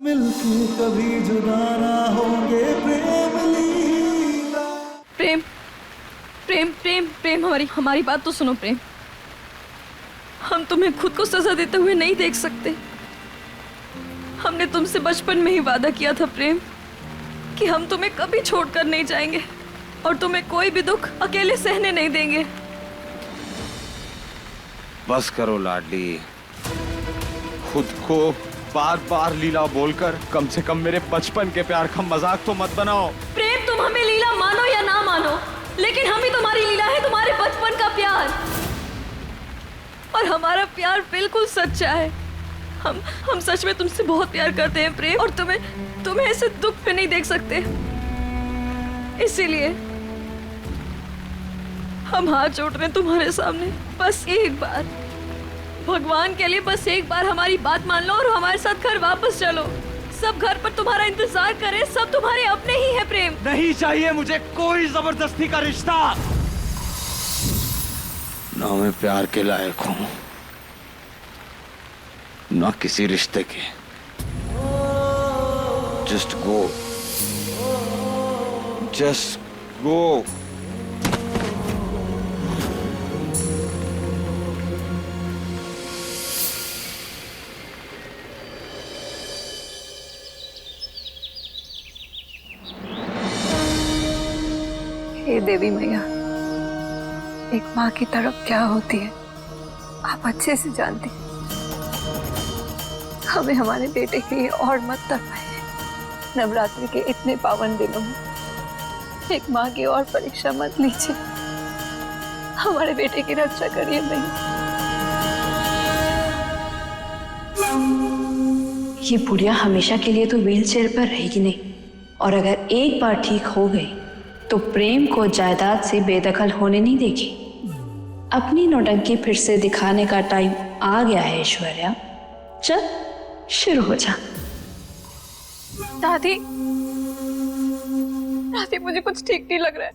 मिलके कभी जुदा ना होंगे प्रेम लीला। प्रेम प्रेम प्रेम प्रेम हमारी हमारी बात तो सुनो प्रेम। हम तुम्हें खुद को सजा देते हुए नहीं देख सकते। हमने तुमसे बचपन में ही वादा किया था प्रेम कि हम तुम्हें कभी छोड़कर नहीं जाएंगे और तुम्हें कोई भी दुख अकेले सहने नहीं देंगे। बस करो लाडली, खुद को बार बार लीला बोलकर कम से कम मेरे बचपन के प्यार का मजाक तो मत बनाओ। प्रेम तुम हमें लीला मानो या ना मानो, लेकिन हम ही तुम्हारी लीला है, तुम्हारे बचपन का प्यार। और हमारा प्यार बिल्कुल सच्चा है। हम सच में तुमसे बहुत प्यार करते हैं प्रेम, और तुम्हें ऐसे दुख पे नहीं देख सकते। इसीलिए हम हाथ जोड़ रहे हैं तुम्हारे सामने। बस एक बार, भगवान के लिए बस एक बार हमारी बात मान लो और हमारे साथ घर वापस चलो। सब घर पर तुम्हारा इंतजार करें, सब तुम्हारे अपने ही है प्रेम। नहीं चाहिए मुझे कोई जबरदस्ती का रिश्ता। ना मैं प्यार के लायक हूं, ना किसी रिश्ते के। Just go, just go. हे देवी मैया, एक माँ की तड़प क्या होती है आप अच्छे से जानती हैं। हमें हमारे बेटे के लिए और मत तड़पाइए। नवरात्रि के इतने पावन दिनों में एक माँ की और परीक्षा मत लीजिए। हमारे बेटे की रक्षा करिए मैया। ये बुढ़िया हमेशा के लिए तो व्हील चेयर पर रहेगी नहीं, और अगर एक बार ठीक हो गई तो प्रेम को जायदाद से बेदखल होने नहीं देगी। अपनी नौटंकी फिर से दिखाने का टाइम आ गया है ऐश्वर्या। चल शुरू हो जा। दादी, दादी मुझे कुछ ठीक नहीं लग रहा है।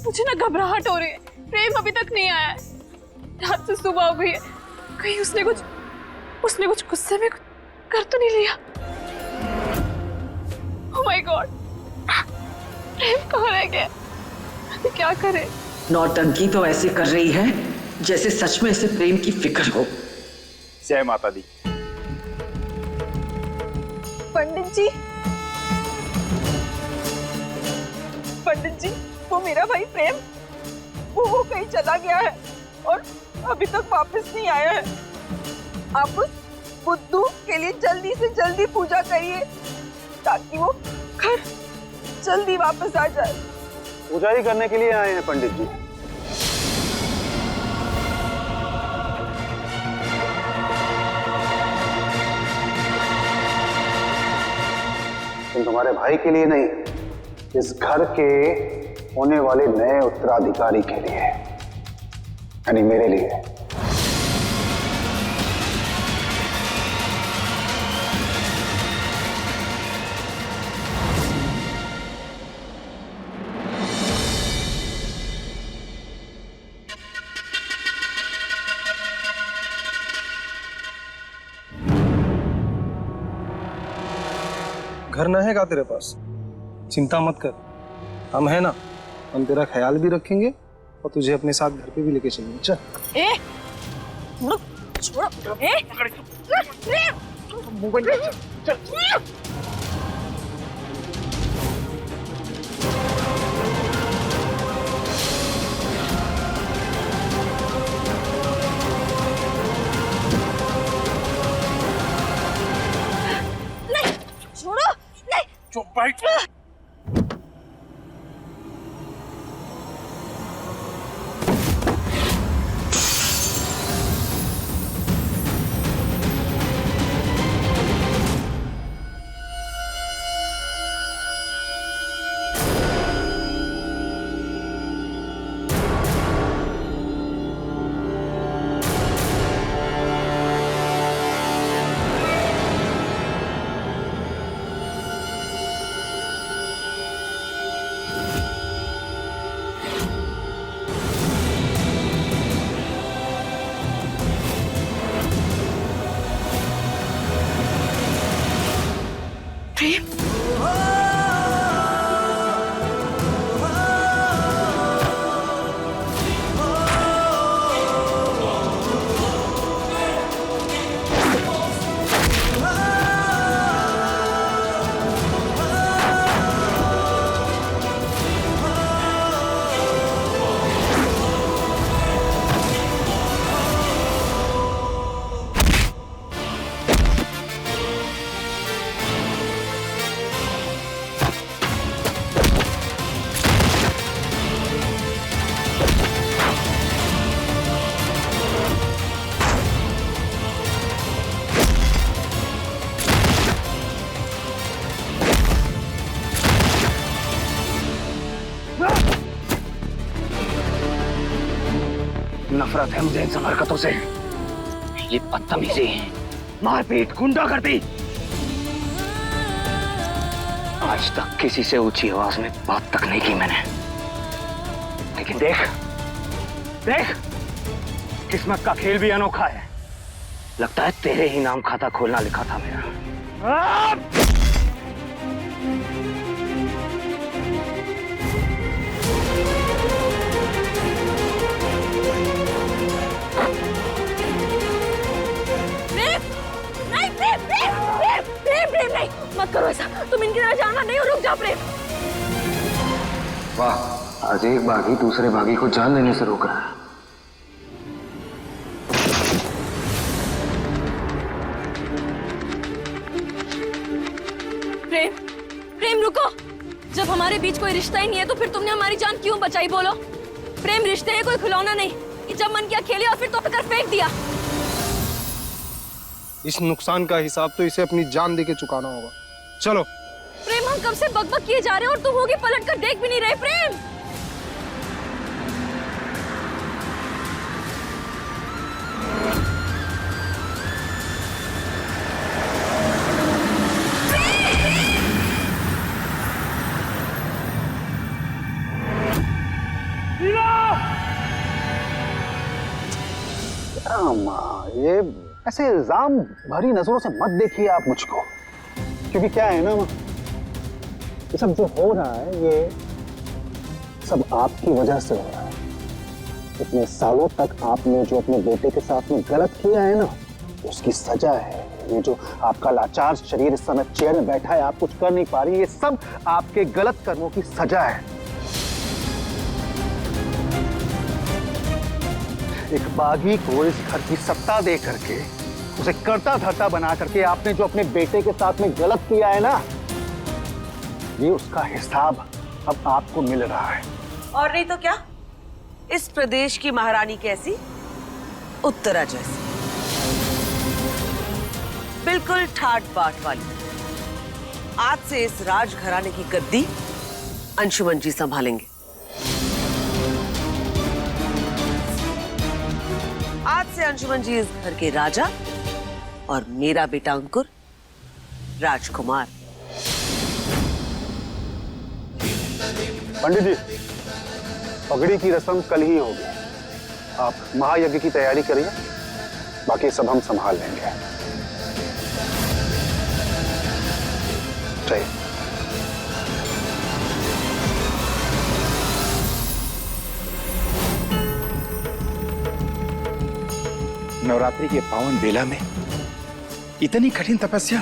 मुझे ना घबराहट हो रही है। प्रेम अभी तक नहीं आया है। रात से सुबह हो गई है। कहीं उसने कुछ गुस्से में कर तो नहीं लिया। Oh my God! प्रेम कहाँ रह गया? अभी क्या करे? नौटंकी तो ऐसे कर रही है जैसे सच में इसे प्रेम की फिक्र हो। जय माता दी। पंडित जी, वो मेरा भाई प्रेम, वो कहीं चला गया है और अभी तक वापस नहीं आया है। आप उस बुद्धू के लिए जल्दी से जल्दी पूजा करिए ताकि वो घर जल्दी वापस आ जाए। पूजा ही करने के लिए आए हैं पंडित जी। तुम तुम्हारे भाई के लिए नहीं, इस घर के होने वाले नए उत्तराधिकारी के लिए, यानी मेरे लिए। घर ना है क्या तेरे पास? चिंता मत कर, हम है ना। हम तेरा ख्याल भी रखेंगे और तुझे अपने साथ घर पे भी लेके चलेंगे। चल। छोड़ो। चुप बैठ। नफरत है मुझे इन सब हरकतों से। ये बदतमीजी, मारपीट, गुंडागर्दी, आज तक किसी से ऊंची आवाज में बात तक नहीं की मैंने। लेकिन देख देख, किस्मत का खेल भी अनोखा है। लगता है तेरे ही नाम खाता खोलना लिखा था मेरा। प्रेम नहीं, मत करो ऐसा। तुम इनकी तरह जानना नहीं हो, रुक जाओ प्रेम। वाह, आज एक बागी दूसरे बागी को जान लेने से रोक रहा है। प्रेम, प्रेम रुको। जब हमारे बीच कोई रिश्ता ही नहीं है तो फिर तुमने हमारी जान क्यों बचाई, बोलो। प्रेम रिश्ते हैं, कोई खिलौना नहीं कि जब मन किया खेले और फिर तो कर फेंक दिया। इस नुकसान का हिसाब तो इसे अपनी जान देके चुकाना होगा। चलो। प्रेम, हम कब से बकबक किए जा रहे हैं और तुम होगी पलट कर देख भी नहीं रहे। प्रेम, ये ऐसे इल्जाम भरी नजरों से मत देखिए आप मुझको, क्योंकि क्या है ना, ये सब जो हो रहा है ये सब आपकी वजह से हो रहा है। इतने सालों तक आपने जो अपने बेटे के साथ में गलत किया है ना, उसकी सजा है। ये जो आपका लाचार शरीर इस समय चेयर में बैठा है, आप कुछ कर नहीं पा रही, ये सब आपके गलत कर्मों की सजा है। एक बागी को इस घर की सत्ता दे करके, उसे करता धरता बना करके आपने जो अपने बेटे के साथ में गलत किया है ना, ये उसका हिसाब अब आपको मिल रहा है। और नहीं तो क्या, इस प्रदेश की महारानी कैसी, उत्तरा जैसी, बिल्कुल ठाट बाट वाली। आज से इस राजघराने की गद्दी अंशुमन जी संभालेंगे। आज से अंशुमन जी इस घर के राजा और मेरा बेटा अंकुर राजकुमार। पंडित जी, पगड़ी की रस्म कल ही होगी। आप महायज्ञ की तैयारी करिए, बाकी सब हम संभाल लेंगे। चाहिए। नवरात्रि के पावन बेला में इतनी कठिन तपस्या।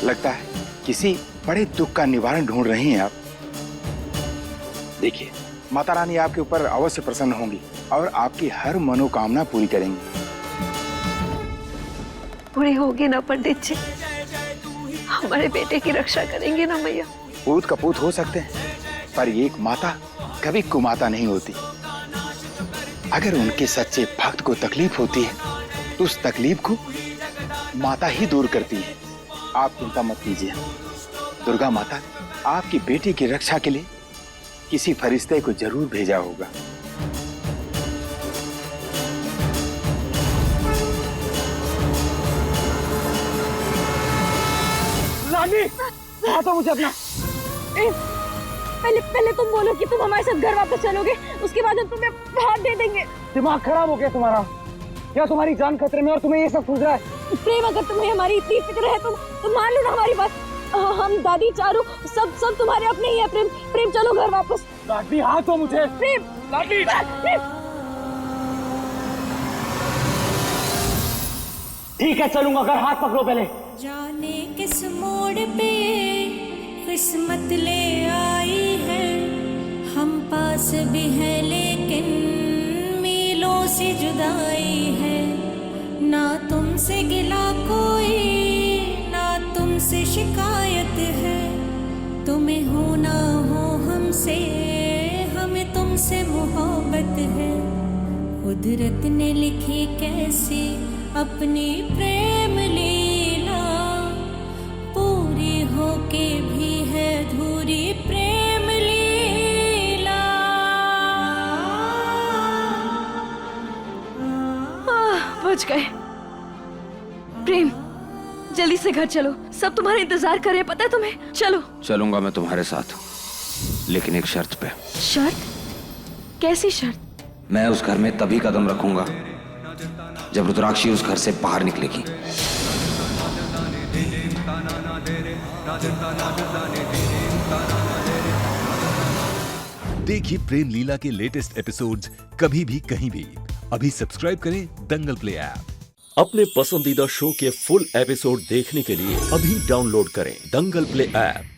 लगता है किसी बड़े दुख का निवारण ढूंढ रही हैं आप। देखिए, माता रानी आपके ऊपर अवश्य प्रसन्न होंगी और आपकी हर मनोकामना पूरी करेंगी। पूरी होगी ना पंडित जी? हमारे बेटे की रक्षा करेंगे ना मैया? पूत कपूत हो सकते हैं, पर एक माता कभी कुमाता नहीं होती। अगर उनके सच्चे भक्त को तकलीफ होती है तो उस तकलीफ को माता ही दूर करती है। आप चिंता मत कीजिए, दुर्गा माता आपकी बेटी की रक्षा के लिए किसी फरिश्ते को जरूर भेजा होगा। रानी, तो मुझे अपना पहले तुम बोलो कि तुम हमारे साथ घर वापस चलोगे, उसके बाद हम तुम्हें हाथ दे देंगे। दिमाग खराब हो गया तुम्हारा? क्या तुम्हारी जान खतरे में और तुम्हें ये सब सूझ रहा है? प्रेम, अगर तुम्हें हमारी इतनी फिक्र है तो मान लो ना हमारी बात। हम दादी चारू सब तुम्हारे अपने ही है। प्रेम चलो घर वापस। लाडली, हाथ दो मुझे। प्रेम, लाडली, ठीक है चलूंगा, अगर हाथ पकड़ो पहले। जाने किस मोड़ पे किस्मत ले आई है, हम पास भी है लेकिन मीलों से जुदाई है। ना तुमसे गिला कोई, ना तुमसे शिकायत है। तुम्हें हो ना हो हमसे, हमें तुमसे मोहब्बत है। कुदरत ने लिखी कैसी अपनी प्रेम लीला, पूरी होके भी है अधूरी प्रेम लीला। बच गए। प्रेम, जल्दी से घर चलो, सब तुम्हारा इंतजार कर रहे हैं, पता है तुम्हें? चलो। चलूंगा मैं तुम्हारे साथ, लेकिन एक शर्त पे। शर्त? कैसी शर्त? मैं उस घर में तभी कदम रखूंगा जब रुद्राक्षी उस घर से बाहर निकलेगी। देखिए प्रेम लीला के लेटेस्ट एपिसोड्स कभी भी कहीं भी। अभी सब्सक्राइब करें दंगल प्ले ऐप। अपने पसंदीदा शो के फुल एपिसोड देखने के लिए अभी डाउनलोड करें दंगल प्ले ऐप।